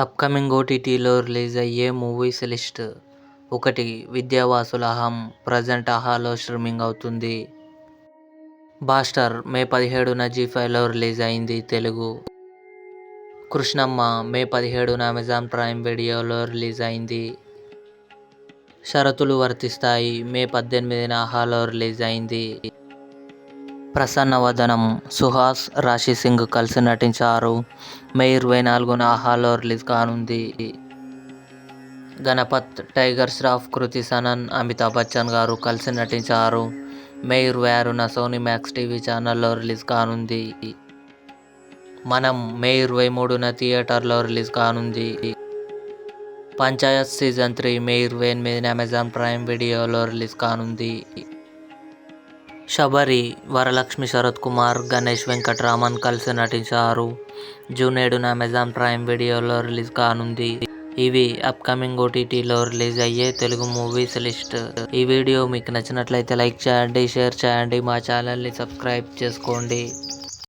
Upcoming ఓటీటీలో release అయ్యే movies list. 1. Vidyavasula అహం ప్రజెంట్ ఆహాలో స్ట్రీమింగ్ అవుతుంది. బాస్టర్ మే 17న జీ5లో రిలీజ్ అయింది తెలుగు. కృష్ణమ్మ మే 17న అమెజాన్ ప్రైమ్ వీడియోలో రిలీజ్ అయింది. షరతులు వర్తిస్తాయి మే 18న ఆహాలో రిలీజ్ అయింది. ప్రసన్నవదనం సుహాస్, రాశి సింగ్ కలిసి నటించారు. మే 24న ఆహాలో రిలీజ్ కానుంది. గణపత్ టైగర్ ష్రాఫ్, కృతి సనన్, అమితాబ్ బచ్చన్ గారు కలిసి నటించారు. మే 26న సోనీ మ్యాక్స్ టీవీ ఛానల్లో రిలీజ్ కానుంది. మనం మే 23న థియేటర్లో రిలీజ్ కానుంది. పంచాయత్ సీజన్ 3 మే 28న అమెజాన్ ప్రైమ్ వీడియోలో రిలీజ్ కానుంది. శబరి వరలక్ష్మి శరత్ కుమార్, గణేష్ వెంకట్రామన్ కలిసి నటించారు. జూన్ 7న అమెజాన్ ప్రైమ్ వీడియోలో రిలీజ్ కానుంది. ఇవి అప్కమింగ్ ఓటీటీలో రిలీజ్ అయ్యే తెలుగు మూవీస్ లిస్ట్. ఈ వీడియో మీకు నచ్చినట్లయితే లైక్ చేయండి, షేర్ చేయండి, మా ఛానల్ని సబ్స్క్రైబ్ చేసుకోండి.